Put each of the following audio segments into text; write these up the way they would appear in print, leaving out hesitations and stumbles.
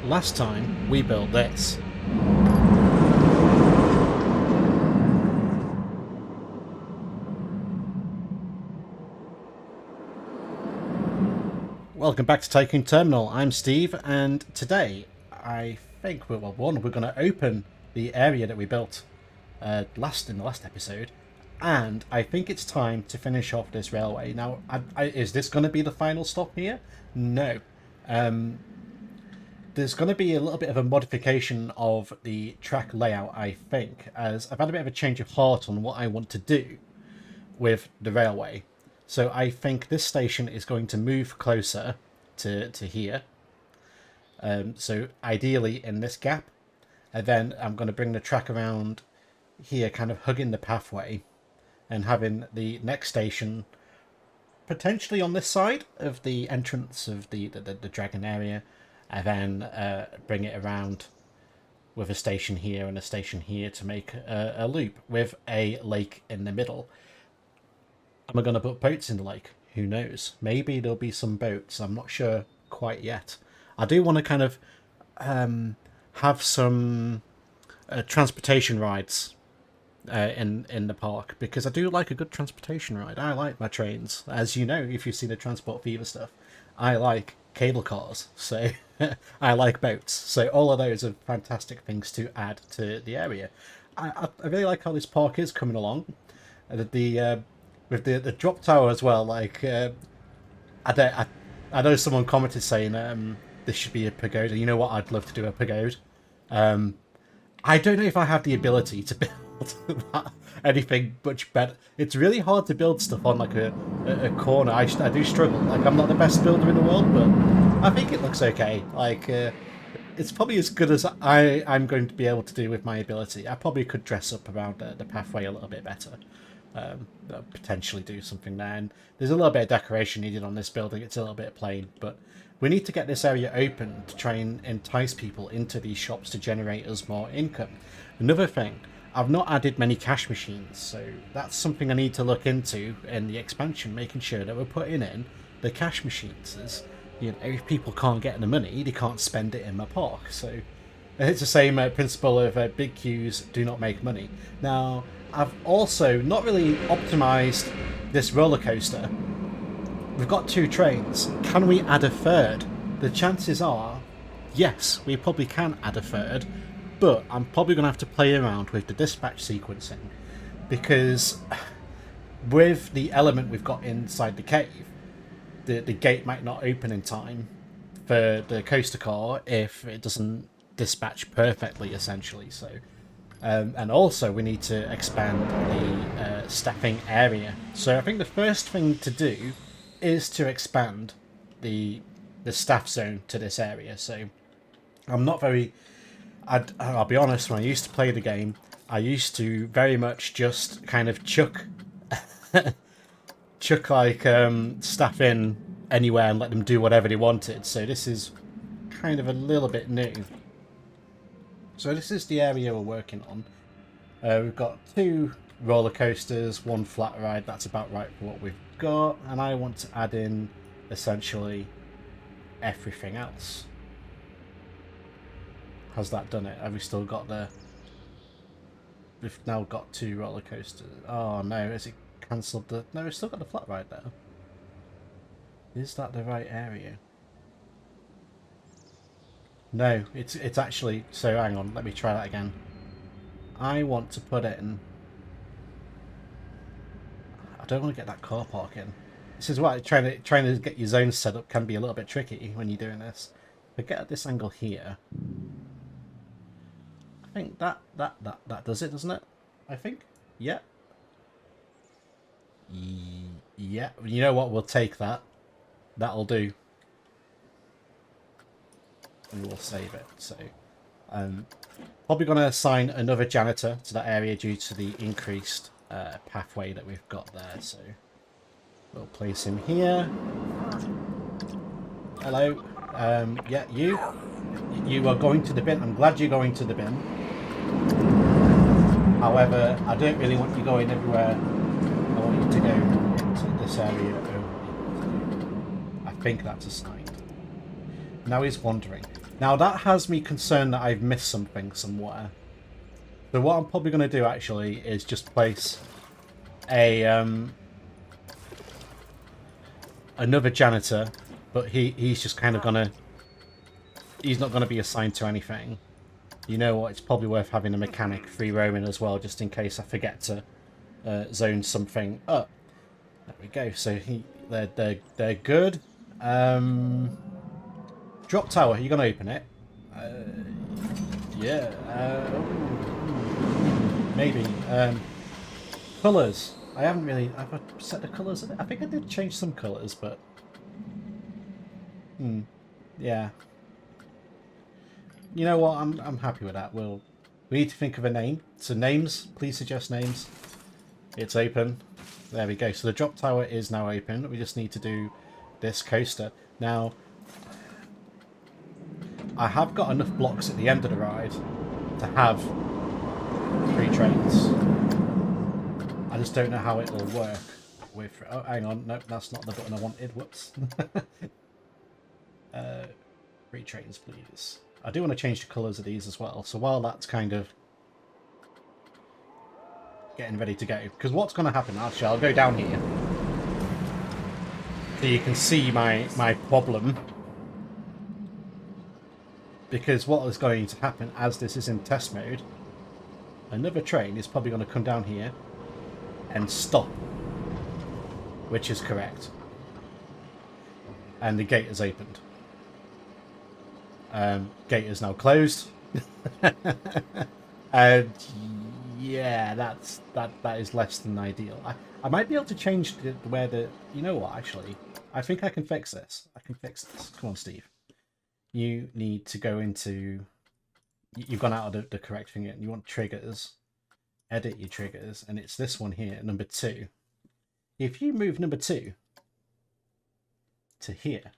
last time we built this. Welcome back to Tycoon Terminal. I'm Steve, and today I think we're going to open the area that we built in the last episode, and I think it's time to finish off this railway. Now, is this going to be the final stop here? No. There's going to be a little bit of a modification of the track layout, I think, as I've had a bit of a change of heart on what I want to do with the railway. So I think this station is going to move closer to here. So ideally in this gap. And then I'm going to bring the track around here, kind of hugging the pathway. And having the next station potentially on this side of the entrance of the dragon area. And then bring it around with a station here and a station here to make a loop with a lake in the middle. Am I going to put boats in the lake? Who knows? Maybe there'll be some boats. I'm not sure quite yet. I do want to kind of have some transportation rides in the park, because I do like a good transportation ride. I like my trains. As you know, if you've seen the Transport Fever stuff, I like cable cars. So I like boats. So all of those are fantastic things to add to the area. I really like how this park is coming along. With the drop tower as well, like I know someone commented saying this should be a pagoda. You know what? I'd love to do a pagoda. I don't know if I have the ability to build anything much better. It's really hard to build stuff on like a corner. I do struggle. Like, I'm not the best builder in the world, but I think it looks okay. Like it's probably as good as I'm going to be able to do with my ability. I probably could dress up around the pathway a little bit better. Potentially do something there, and there's a little bit of decoration needed on this building. It's a little bit plain, but we need to get this area open to try and entice people into these shops to generate us more income. Another thing, I've not added many cash machines, so that's something I need to look into in the expansion, making sure that we're putting in the cash machines. As you know, if people can't get the money, they can't spend it in my park. So it's the same principle of big queues do not make money. Now, I've also not really optimized this roller coaster. We've got 2 trains. Can we add a third? The chances are, yes, we probably can add a third, but I'm probably going to have to play around with the dispatch sequencing, because with the element we've got inside the cave, the gate might not open in time for the coaster car if it doesn't dispatch perfectly, essentially. So. And also we need to expand the staffing area. So I think the first thing to do is to expand the staff zone to this area. So I'm not very... I'll be honest, when I used to play the game, I used to very much just kind of chuck like staff in anywhere and let them do whatever they wanted. So this is kind of a little bit new. So this is the area we're working on. We've got 2 roller coasters, 1 flat ride. That's about right for what we've got. And I want to add in, essentially, everything else. Has that done it? Have we still got the... We've now got 2 roller coasters. Oh no, has it cancelled the... No, we've still got the flat ride there. Is that the right area? No, it's actually... So hang on, let me try that again. I want to put it in... I don't want to get that car park in. This is why trying to get your zones set up can be a little bit tricky when you're doing this. But get at this angle here. I think that does it, doesn't it? I think. Yeah. Yeah. You know what? We'll take that. That'll do. And we'll save it. So, probably going to assign another janitor to that area due to the increased pathway that we've got there. So, we'll place him here. Hello. Yeah, you are going to the bin. I'm glad you're going to the bin. However, I don't really want you going everywhere. I want you to go into this area only. I think that's assigned. Now he's wandering. Now that has me concerned that I've missed something somewhere. So what I'm probably going to do actually is just place a another janitor, but he's just kind of gonna, he's not gonna be assigned to anything. You know what? It's probably worth having a mechanic free roaming as well, just in case I forget to zone something up. There we go. So they're good. Drop tower. You gonna open it? Yeah. Maybe. Colours. I haven't really. Have I set the colours of it? I think I did change some colours, but. Yeah. You know what? I'm happy with that. We need to think of a name. So names. Please suggest names. It's open. There we go. So the drop tower is now open. We just need to do this coaster. Now, I have got enough blocks at the end of the ride to have 3 trains. I just don't know how it will work with... Oh, hang on. Nope, that's not the button I wanted. Whoops. 3 trains, please. I do want to change the colours of these as well. So while that's kind of getting ready to go, because what's going to happen, actually, I'll go down here so you can see my problem, because what is going to happen as this is in test mode, another train is probably going to come down here and stop, which is correct, and the gate is opened. Gate is now closed. And yeah, that is less than ideal. I might be able to change where the... You know what, actually? I think I can fix this. I can fix this. Come on, Steve. You need to go into... You've gone out of the correct thing, and you want triggers. Edit your triggers, and it's this one here, number 2. If you move number 2 to here,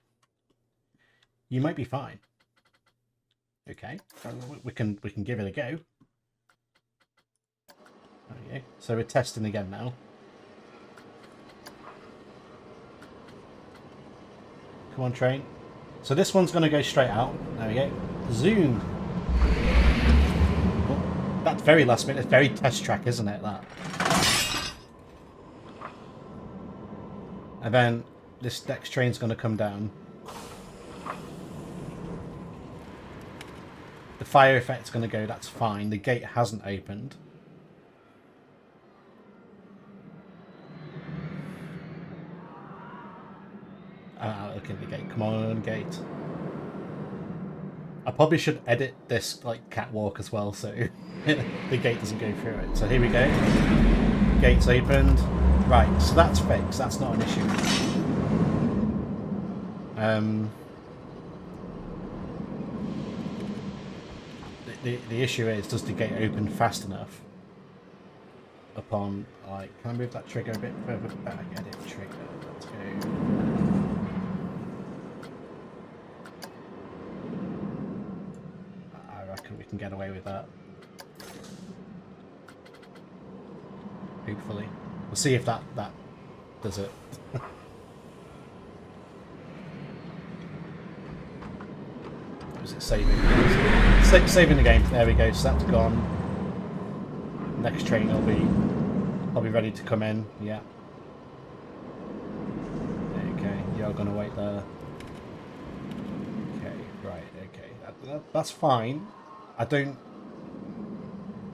you might be fine. Okay, we can give it a go. Okay, so we're testing again now. Come on, train. So this one's going to go straight out. There we go. Zoom. Oh, that's very last minute. It's very test track, isn't it? That. And then this next train's going to come down. The fire effect's going to go. That's fine. The gate hasn't opened. Look at the gate. Come on, gate. I probably should edit this like catwalk as well, so the gate doesn't go through it. So here we go. Gate's opened. Right, so that's fixed. That's not an issue. The issue is, does the gate open fast enough? Upon, like, can I move that trigger a bit further back? Edit trigger. Let's go. I reckon we can get away with that. Hopefully. We'll see if that does it. Was it saving? Saving the game. There we go. So that's gone. Next train will be ready to come in. Yeah. Okay. You're gonna wait there. Okay. Right. Okay. That's fine. I don't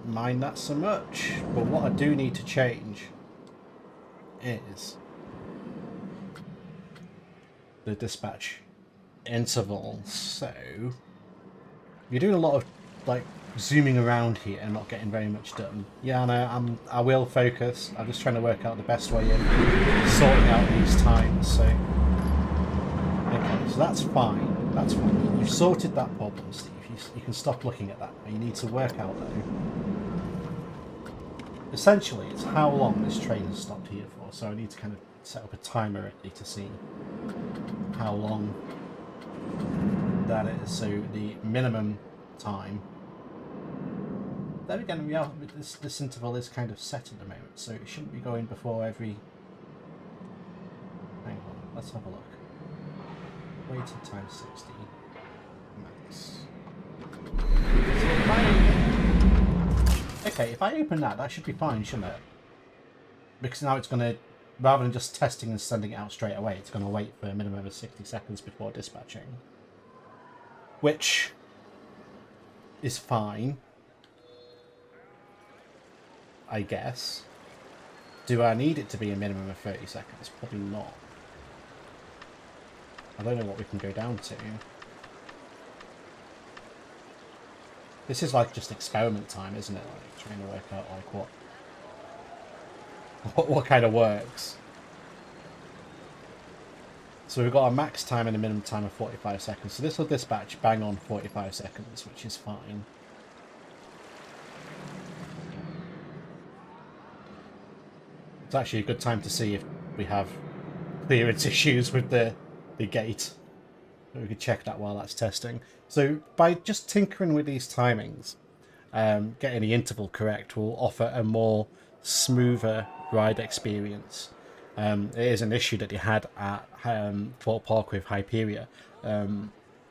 mind that so much. But what I do need to change is the dispatch intervals. So you're doing a lot of like zooming around here and not getting very much done. Yeah, no, I will focus. I'm just trying to work out the best way in sorting out these times. So okay, so that's fine. That's fine. You've sorted that problem, Steve. You can stop looking at that. You need to work out though. Essentially, it's how long this train has stopped here for. So I need to kind of set up a timer at least to see how long that is. So the minimum time. Then again, yeah, this interval is kind of set at the moment, so it shouldn't be going before every... Hang on, let's have a look. Waiting time 60. Max. if I open that, that should be fine, shouldn't it? Because now it's going to, rather than just testing and sending it out straight away, it's going to wait for a minimum of 60 seconds before dispatching. Which is fine, I guess. Do I need it to be a minimum of 30 seconds? Probably not. I don't know what we can go down to. This is like just experiment time, isn't it? Like trying to work out like what kind of works. So we've got a max time and a minimum time of 45 seconds. So this will dispatch bang on 45 seconds, which is fine. It's actually a good time to see if we have clearance issues with the gate. We could check that while that's testing. So by just tinkering with these timings, getting the interval correct will offer a more smoother ride experience. It is an issue that you had at Thorpe Park with Hyperia.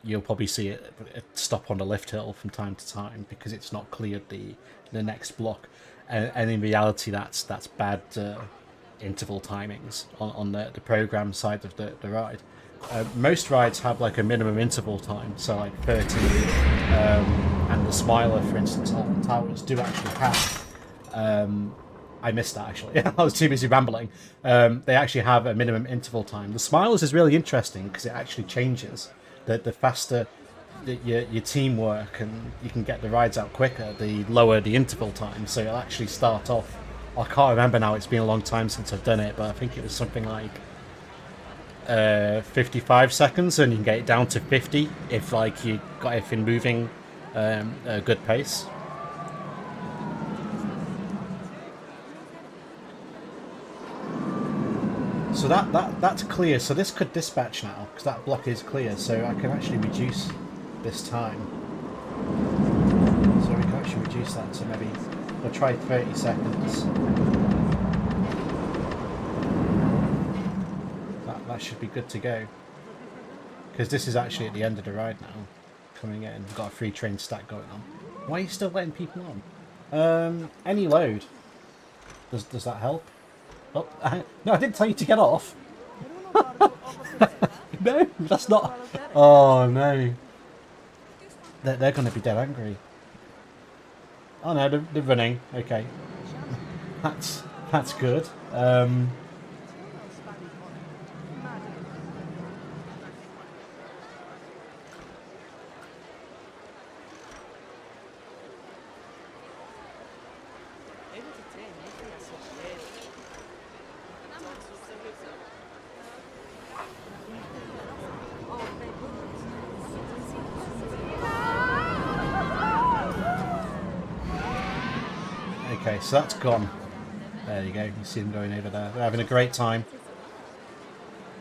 You'll probably see it stop on the lift hill from time to time because it's not cleared the next block, and in reality that's bad interval timings on the program side of the ride. Most rides have like a minimum interval time, so like 30, and the Smiler, for instance, Alton Towers do actually have. I missed that actually. I was too busy rambling. They actually have a minimum interval time. The Smilers is really interesting because it actually changes. The faster that your team work and you can get the rides out quicker, the lower the interval time. So it'll actually start off. I can't remember now. It's been a long time since I've done it, but I think it was something like 55 seconds, and you can get it down to 50 if like you got everything moving a good pace. So that's clear. So this could dispatch now because that block is clear. So I can actually reduce this time. So we can actually reduce that to maybe we'll try 30 seconds. That should be good to go. Because this is actually at the end of the ride now. Coming in. We've got a free train stack going on. Why are you still letting people on? Any load. Does that help? Oh, no, I didn't tell you to get off. No, that's not. Oh no. They're going to be dead angry. Oh no, they're running. Okay. That's good. Okay, so that's gone. There you go. You see them going over there. They're having a great time.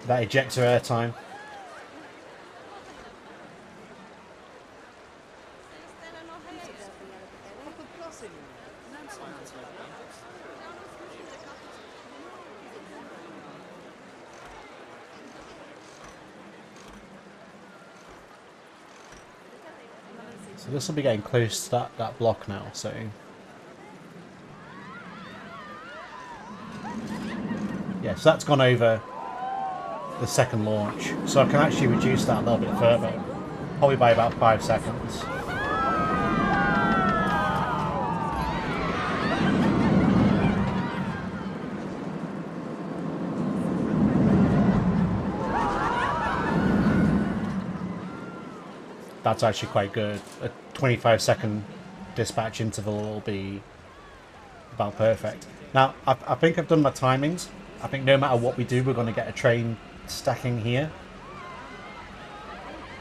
That ejector air time. So this will be getting close to that block now, so... Yeah, so that's gone over the second launch. So I can actually reduce that a little bit further. Probably by about 5 seconds. That's actually quite good. A 25-second dispatch interval will be about perfect. Now, I think I've done my timings. I think no matter what we do, we're going to get a train stacking here.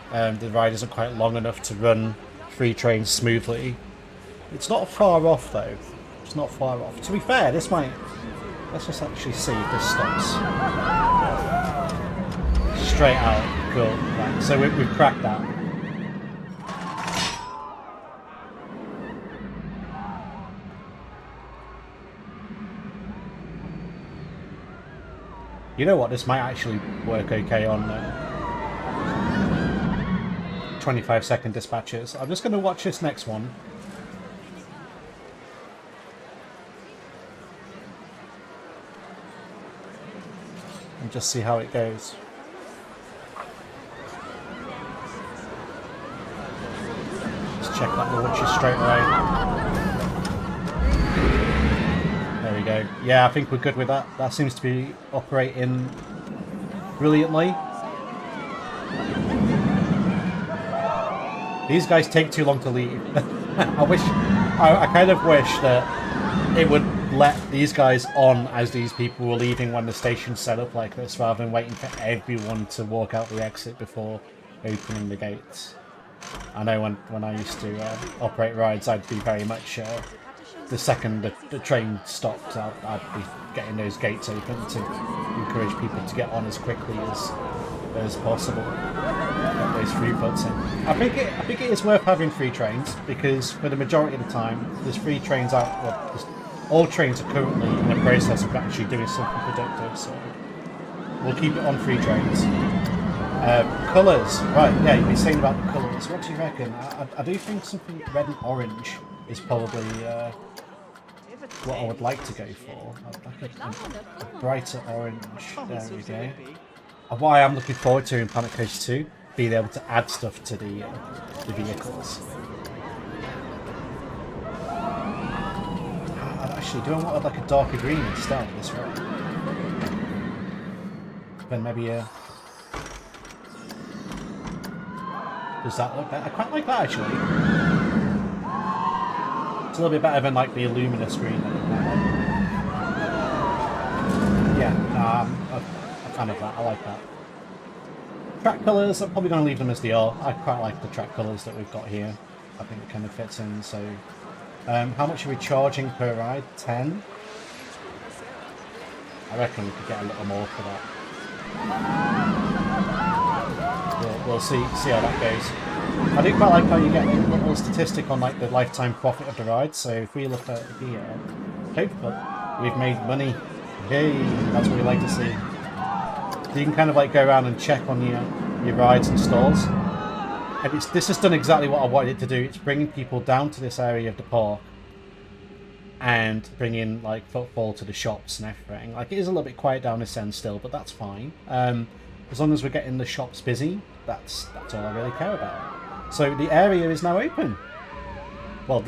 The ride isn't quite long enough to run 3 trains smoothly. It's not far off, though. It's not far off. To be fair, this might... Let's just actually see if this stops. Straight out. Cool. Right, so we've cracked that. You know what, this might actually work okay on 25-second dispatches. I'm just going to watch this next one. and just see how it goes. Let's check that launches straight away. There we go. Yeah, I think we're good with that. That seems to be operating brilliantly. These guys take too long to leave. I kind of wish that it would let these guys on as these people were leaving when the station's set up like this, rather than waiting for everyone to walk out the exit before opening the gates. I know when I used to operate rides, I'd be very much the second the train stopped, I'd be getting those gates open to encourage people to get on as quickly as possible. Get those throughputs in. I think it is worth having free trains, because for the majority of the time there's free trains out. Well, all trains are currently in the process of actually doing something productive, so we'll keep it on free trains. Colours, right? Yeah, you've been saying about the colours. What do you reckon? I do think something red and orange is probably what I would like to go for. I'd like a brighter orange. There we go. And what I am looking forward to in Planet Coaster 2, being able to add stuff to the vehicles. Actually, do I want like a darker green instead of this red? Then maybe a... Does that look better? I quite like that actually. It's a little bit better than like the luminous green. Yeah, I'm a fan of that. I like that. Track colours, I'm probably going to leave them as they are. I quite like the track colours that we've got here. I think it kind of fits in. So, how much are we charging per ride? 10? I reckon we could get a little more for that. We'll see how that goes. I do quite like how you get a little statistic on like the lifetime profit of the ride. So if we look at here, hopefully we've made money. Yay! That's what we like to see. So you can kind of like go around and check on your rides and stalls. And this has done exactly what I wanted it to do. It's bringing people down to this area of the park and bringing like footfall to the shops and everything. Like, it is a little bit quiet down this end still, but that's fine. As long as we're getting the shops busy, that's all I really care about. So the area is now open. Well,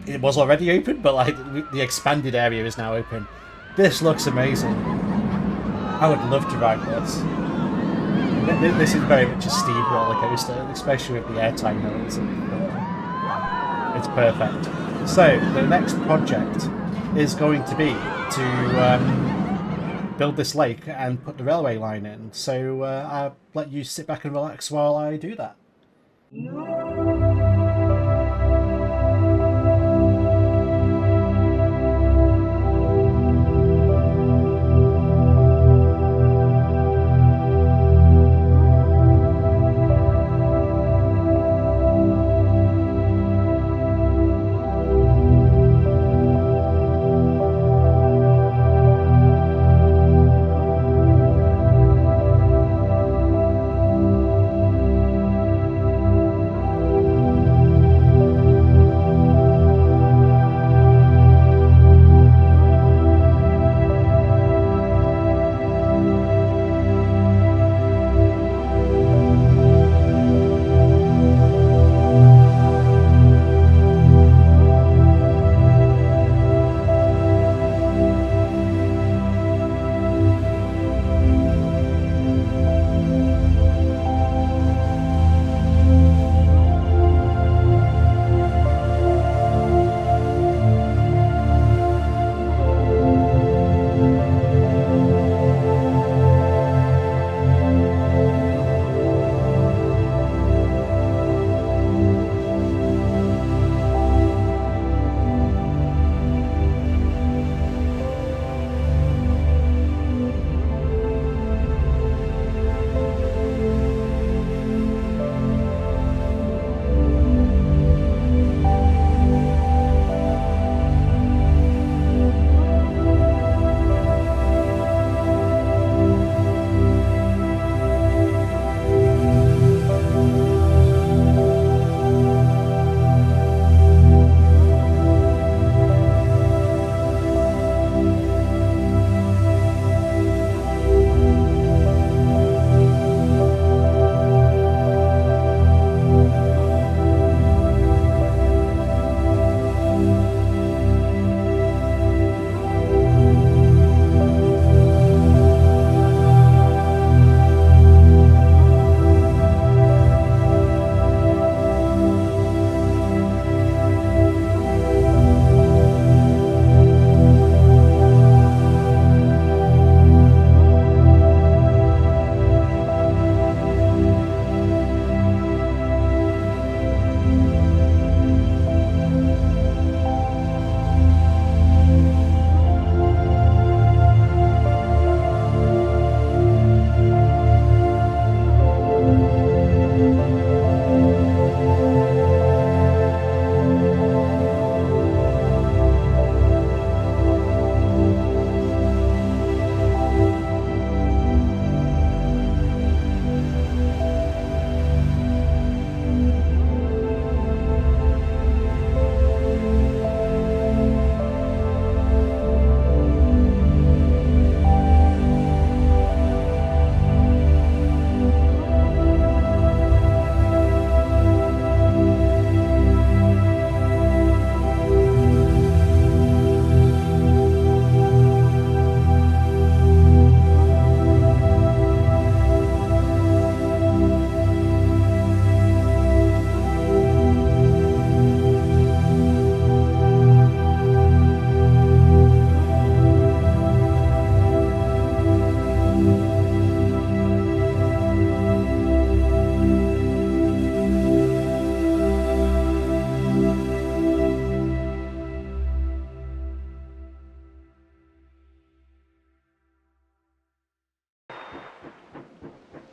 it was already open, but like the expanded area is now open. This looks amazing. I would love to ride this. This is very much a steep roller coaster, especially with the airtime hills. It's perfect. So the next project is going to be to build this lake and put the railway line in. So I'll let you sit back and relax while I do that.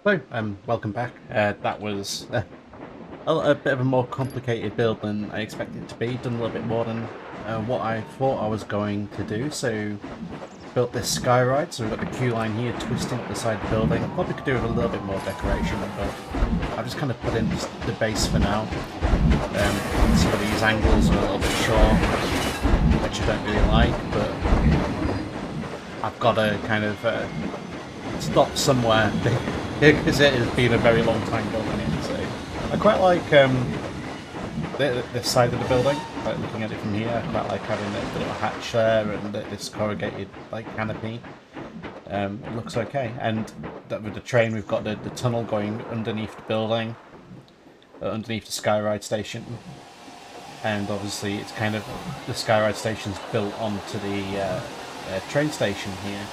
So, welcome back. That was a bit of a more complicated build than I expected it to be. Done a little bit more than what I thought I was going to do. So, built this sky ride. So we've got the queue line here twisting up the side of the building. I probably could do with a little bit more decoration, but I've just kind of put in just the base for now. Some of these angles are a little bit short, which I don't really like, but I've got to kind of stop somewhere because it has been a very long time building it. So I quite like this side of the building, like looking at it from here. I quite like having the little hatch there and this corrugated like canopy. It looks okay. And with the train, we've got the tunnel going underneath the building, underneath the Skyride station. And obviously, it's kind of the Skyride station's built onto the train station here.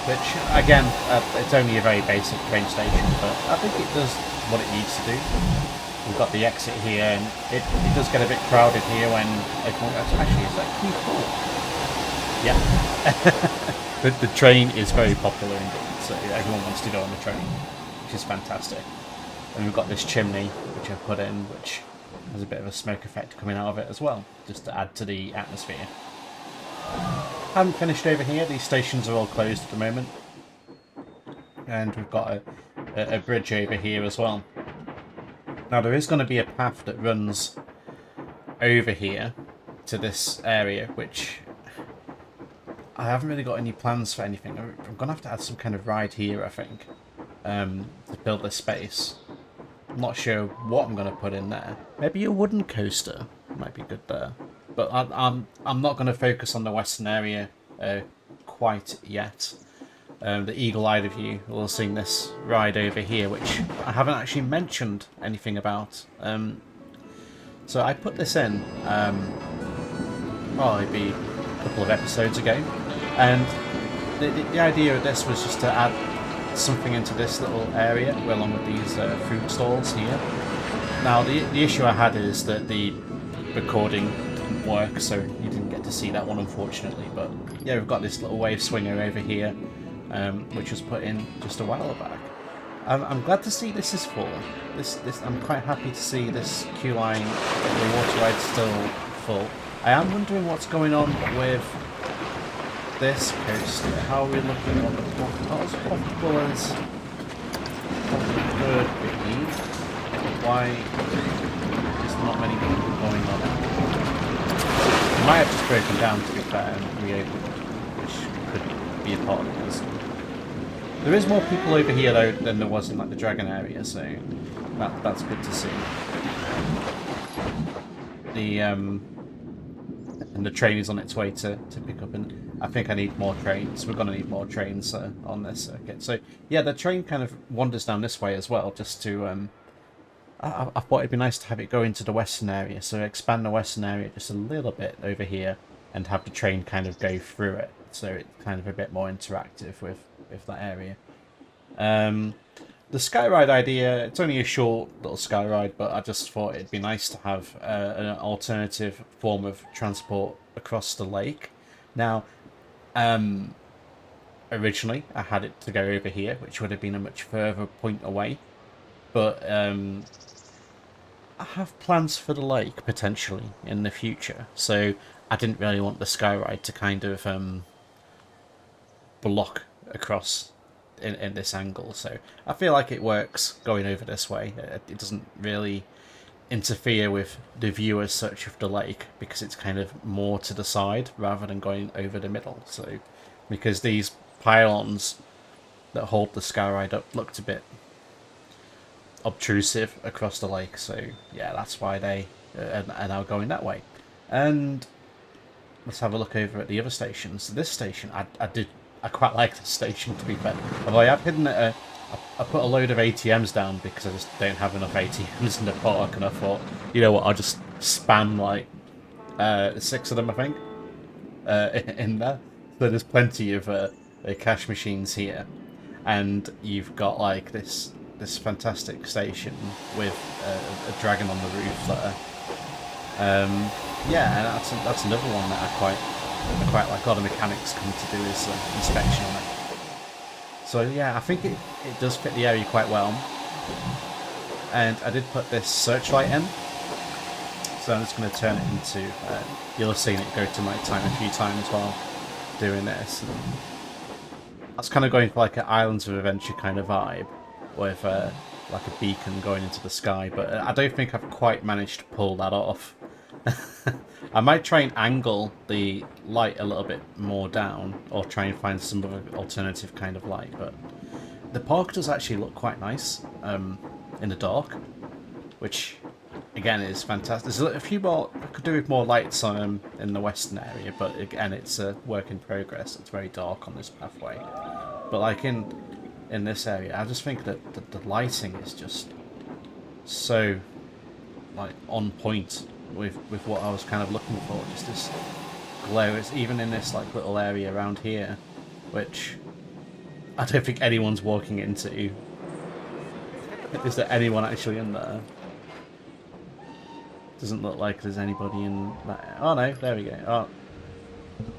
Which, again, it's only a very basic train station, but I think it does what it needs to do. We've got the exit here, and it does get a bit crowded here when everyone... Actually, is that queue full? Yeah. The train is very popular indeed, so everyone wants to go on the train, which is fantastic. And we've got this chimney, which I've put in, which has a bit of a smoke effect coming out of it as well, just to add to the atmosphere. Haven't finished over here. These stations are all closed at the moment, and we've got a bridge over here as well. Now there is going to be a path that runs over here to this area, which I haven't really got any plans for anything. I'm going to have some kind of ride here, I think, to build this space. I'm not sure what I'm going to put in there. Maybe a wooden coaster might be good there. But I'm not going to focus on the western area quite yet. The eagle-eyed of you will have seen this ride over here, which I haven't actually mentioned anything about. So I put this in maybe a couple of episodes ago, and the idea of this was just to add something into this little area along with these food stalls here. Now the issue I had is that the recording didn't work, so you didn't get to see that one, unfortunately. But yeah, we've got this little wave swinger over here, which was put in just a while back. I'm glad to see this is full. I'm quite happy to see this queue line, the water ride, still full. I am wondering what's going on with this coaster. How are we looking on not as profitable as it could be? Why is not many people going on it? It might have just broken down, to be fair, and reopened, which could be a part of this. There is more people over here though than there was in like the dragon area, so that's good to see. And the train is on its way to pick up, and I think I need more trains. We're going to need more trains on this circuit. So yeah, the train kind of wanders down this way as well, just to I thought it'd be nice to have it go into the western area, so expand the western area just a little bit over here and have the train kind of go through it, so it's kind of a bit more interactive with that area. The Skyride idea, it's only a short little Skyride, but I just thought it'd be nice to have an alternative form of transport across the lake. Now, originally I had it to go over here, which would have been a much further point away, but I have plans for the lake potentially in the future, so I didn't really want the Skyride to kind of block across in this angle, so I feel like it works going over this way. It doesn't really interfere with the view as such of the lake, because it's kind of more to the side rather than going over the middle. So because these pylons that hold the Skyride up looked a bit obtrusive across the lake, so yeah, that's why they are now going that way. And let's have a look over at the other stations. This station, I quite like this station, to be fair. Although I have hidden it, I put a load of ATMs down because I just don't have enough ATMs in the park, and I thought, you know what, I'll just spam like 6 of them, I think, in there. So there's plenty of cash machines here, and you've got like this fantastic station with a dragon on the roof there. Yeah, and that's another one that I quite like. All the mechanics come to do is inspection on it. So yeah, I think it does fit the area quite well. And I did put this searchlight in. So I'm just going to turn it into... you'll have seen it go to nighttime a few times while doing this. And that's kind of going for like an Islands of Adventure kind of vibe. With like a beacon going into the sky. But I don't think I've quite managed to pull that off. I might try and angle the light a little bit more down, or try and find some other alternative kind of light, but the park does actually look quite nice in the dark, which again is fantastic. There's a few more, I could do with more lights in the western area, but again it's a work in progress. It's very dark on this pathway, but like in this area, I just think that the lighting is just so like on point with what I was kind of looking for. Just this glow. It's even in this like little area around here, which I don't think anyone's walking into. Is there anyone actually in there? Doesn't look like there's anybody in that. Oh no, there we go. Oh,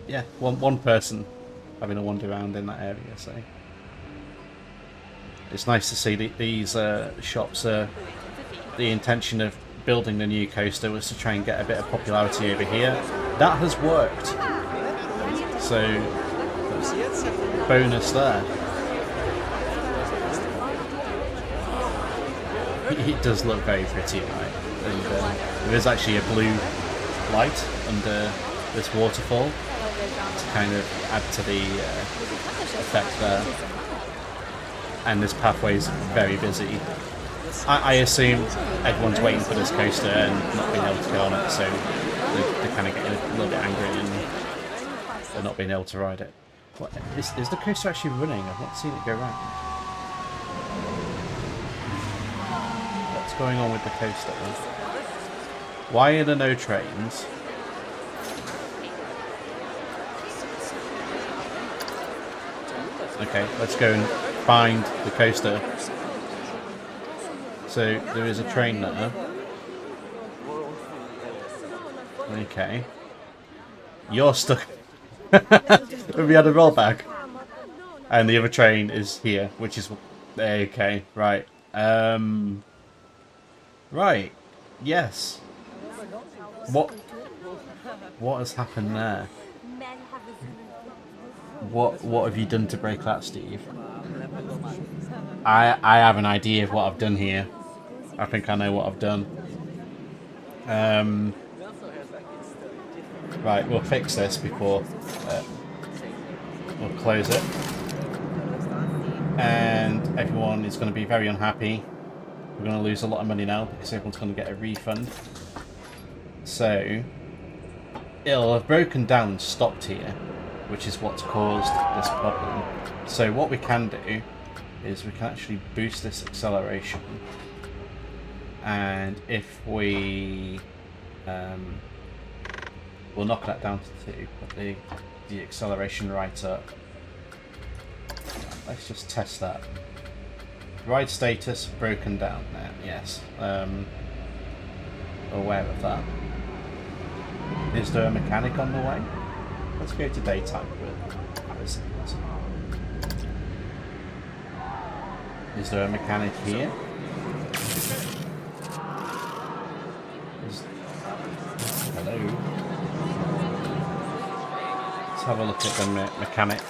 yeah, one person having a wander around in that area. So it's nice to see these shops. The intention of building the new coaster was to try and get a bit of popularity over here. That has worked. So bonus there. It does look very pretty, right? And there is actually a blue light under this waterfall to kind of add to the effect there. And this pathway is very busy. I assume everyone's waiting for this coaster and not being able to go on it, so they're kind of getting a little bit angry and they're not being able to ride it. What, is the coaster actually running? I've not seen it go round. What's going on with the coaster? Why are there no trains? Okay, let's go and find the coaster. So there is a train there. Okay. You're stuck. We had a rollback. And the other train is here, which is... Okay, right. Right. Yes. What has happened there? What have you done to break that, Steve? I have an idea of what I've done here. I think I know what I've done. Right, we'll fix this before we'll close it. And everyone is going to be very unhappy. We're going to lose a lot of money now because everyone's going to get a refund. So it'll have broken down and stopped here, which is what's caused this problem. So what we can do is we can actually boost this acceleration, and if we we'll knock that down to 2, put the acceleration right up. Let's just test that. Ride status broken down there, yes. Aware of that. Is there a mechanic on the way? Let's go to daytime with Harrison. Is there a mechanic here? Hello. Let's have a look at the mechanic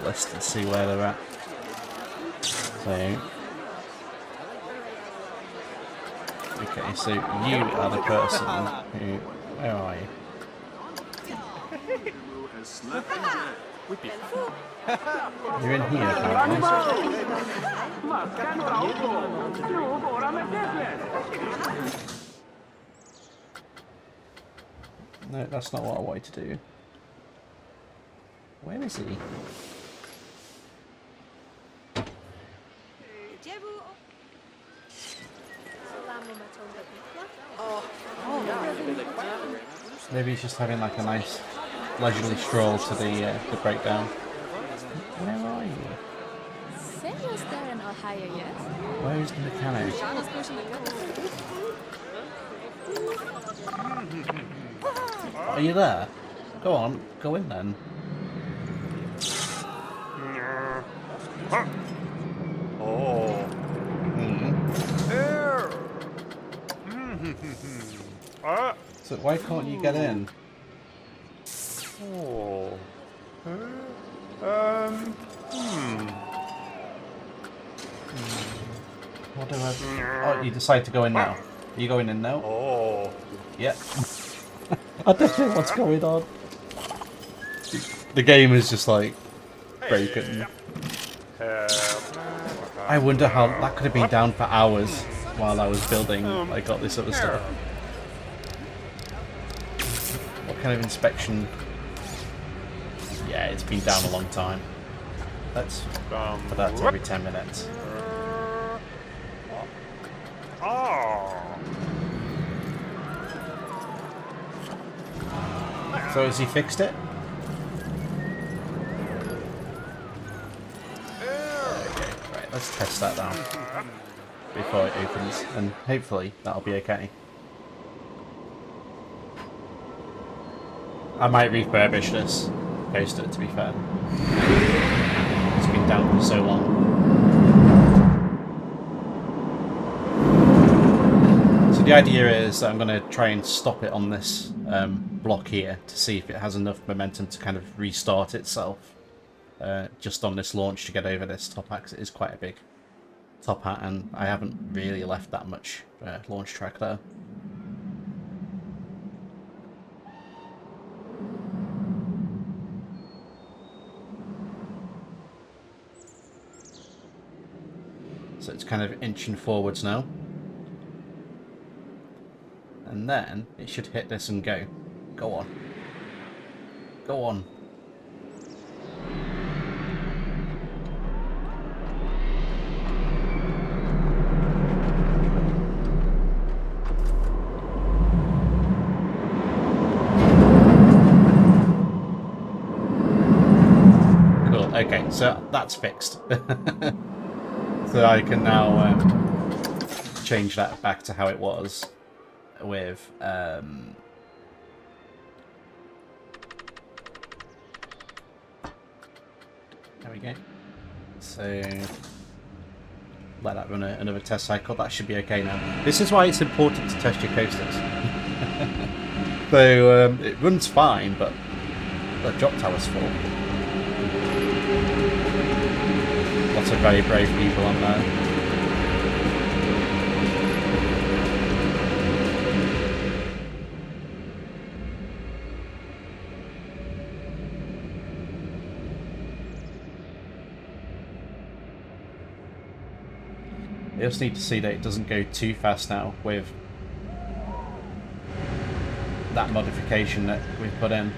list and see where they're at. So, okay, so you are the person who... Where are you? You're in here, apparently. No, that's not what I wanted to do. Where is he? Maybe he's just having like a nice leisurely stroll to the breakdown. Where are you? Where is the mechanic? Are you there? Go on, go in then. Oh. There. So why can't you get in? Oh. What do I... Oh, you decide to go in now. Are you going in now? Oh. Yeah. I don't know what's going on. The game is just like broken. I wonder how that could have been down for hours while I was building. I got this other stuff. What kind of inspection? Yeah, it's been down a long time. Let's put that to every 10 minutes. So has he fixed it? Okay, right, let's test that down before it opens, and hopefully that'll be okay. I might refurbish this coaster, to be fair. It's been down for so long. So the idea is that I'm going to try and stop it on this block here to see if it has enough momentum to kind of restart itself just on this launch to get over this top hat, 'cause it is quite a big top hat and I haven't really left that much launch track there. So it's kind of inching forwards now. And then it should hit this and go. Go on. Go on. Cool, okay, so that's fixed. So I can now change that back to how it was with there we go. So let that run another test cycle. That should be okay now. This is why it's important to test your coasters. So it runs fine, but the drop tower's full. Lots of very brave people on there. You just need to see that it doesn't go too fast now with that modification that we've put in,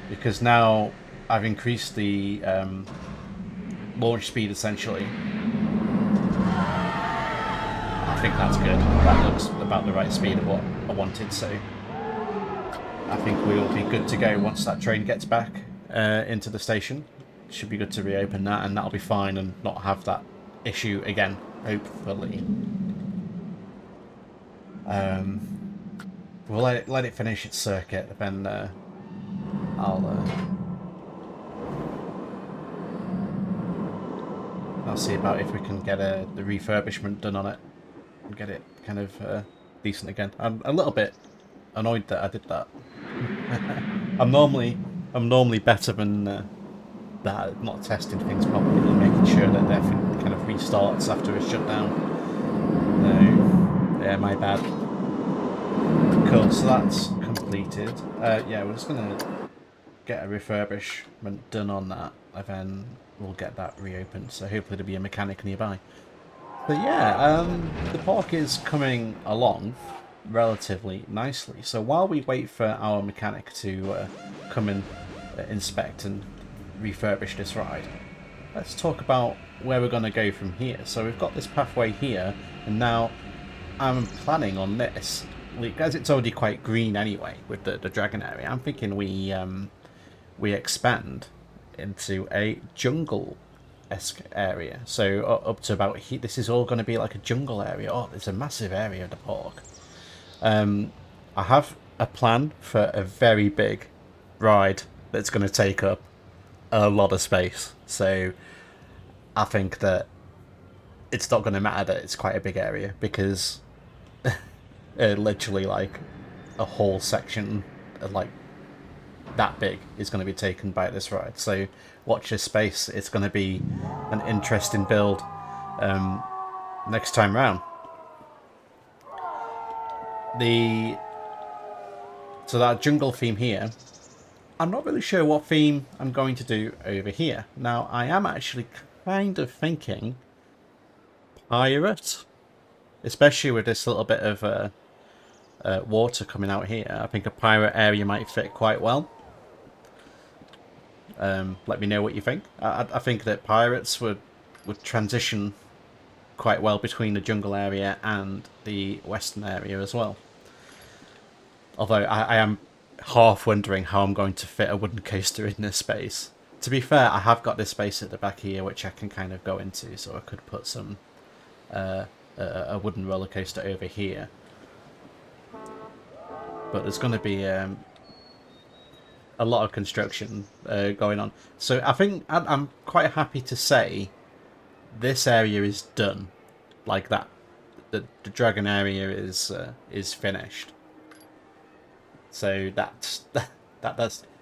because now I've increased the launch speed essentially. I think that's good. That looks about the right speed of what I wanted, so I think we will be good to go once that train gets back into the station. Should be good to reopen that, and that'll be fine and not have that issue again, hopefully. We'll let it finish its circuit, then I'll see about if we can get the refurbishment done on it and get it kind of decent again. I'm a little bit annoyed that I did that. I'm normally better than that, not testing things properly and making sure that everything kind of restarts after a shutdown. No, yeah, my bad. Cool, so that's completed. Yeah, we're just gonna get a refurbishment done on that, and then we'll get that reopened. So hopefully there'll be a mechanic nearby. But yeah, the park is coming along relatively nicely. So while we wait for our mechanic to come and inspect and refurbish this ride, let's talk about where we're going to go from here. So we've got this pathway here, and now I'm planning on this, as it's already quite green anyway with the dragon area. I'm thinking we expand into a jungle-esque area. So up to about here, this is all going to be like a jungle area. Oh, there's a massive area of the park. I have a plan for a very big ride that's going to take up a lot of space. So I think that it's not going to matter that it's quite a big area, because literally like a whole section like that big is going to be taken by this ride. So watch this space. It's going to be an interesting build next time round. So that jungle theme here, I'm not really sure what theme I'm going to do over here. Now, I am actually kind of thinking pirate, especially with this little bit of water coming out here. I think a pirate area might fit quite well. Let me know what you think. I think that pirates would transition quite well between the jungle area and the western area as well. Although I am half wondering how I'm going to fit a wooden coaster in this space. To be fair, I have got this space at the back here which I can kind of go into, so I could put some a wooden roller coaster over here. But there's going to be a lot of construction going on. So I think I'm quite happy to say this area is done. Like that, the dragon area is finished. So that's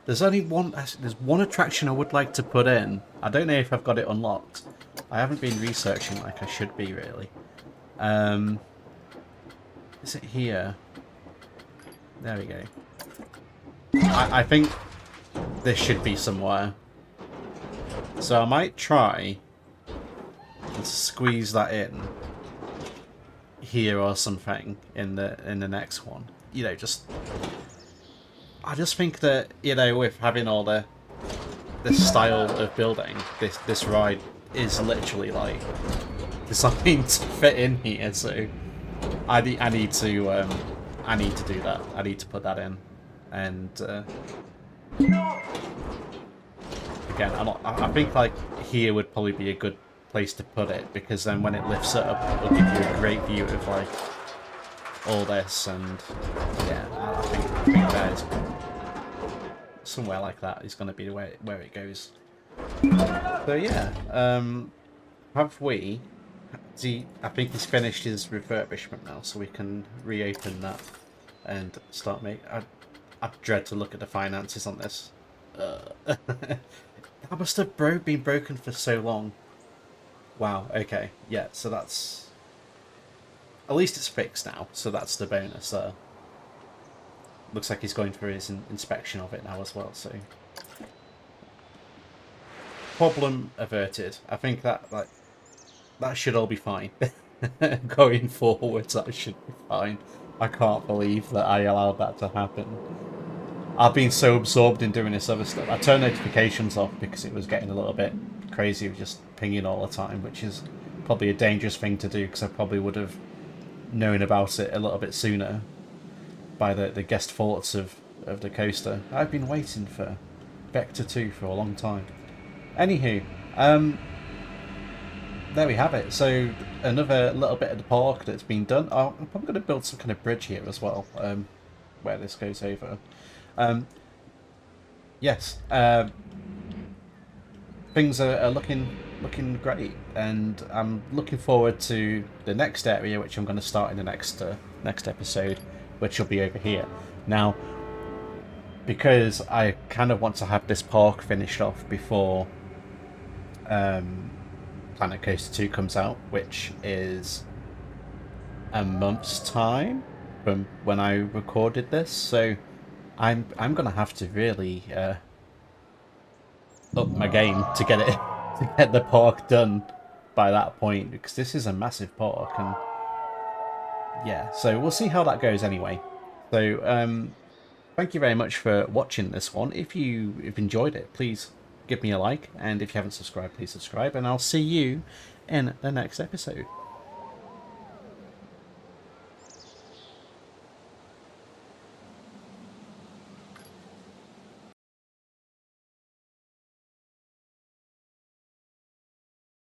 there's only one attraction I would like to put in. I don't know if I've got it unlocked. I haven't been researching like I should be really. Is it here? There we go. I think this should be somewhere. So I might try and squeeze that in here or something in the next one. You know, I just think that, you know, with having all this style of building, this ride is literally like designed to fit in here. So I need to do that. I need to put that in, and again, I think like here would probably be a good place to put it, because then when it lifts up, it'll give you a great view of like all this, and yeah, I think there's somewhere like that is going to be where it goes. So yeah, have we? See, I think he's finished his refurbishment now, so we can reopen that and start making. I dread to look at the finances on this. That must have been broken for so long. Wow. Okay. Yeah. So that's. At least it's fixed now, so that's the bonus there. Looks like he's going for his inspection of it now as well, so... Problem averted. I think that should all be fine. Going forwards, that should be fine. I can't believe that I allowed that to happen. I've been so absorbed in doing this other stuff. I turned notifications off because it was getting a little bit crazy with just pinging all the time, which is probably a dangerous thing to do, because I probably would have known about it a little bit sooner by the guest thoughts of the coaster. I've been waiting for Vector 2 for a long time. Anywho, there we have it. So another little bit of the park that's been done. I'm probably going to build some kind of bridge here as well, where this goes over. Yes, things are looking great, and I'm looking forward to the next area, which I'm going to start in the next episode, which will be over here. Now, because I kind of want to have this park finished off before Planet Coaster 2 comes out, which is a month's time from when I recorded this, so I'm going to have to really up my game to get it. To get the park done by that point, because this is a massive park, and yeah, so we'll see how that goes anyway. So thank you very much for watching this one. If you've enjoyed it, please give me a like, and if you haven't subscribed, please subscribe, and I'll see you in the next episode.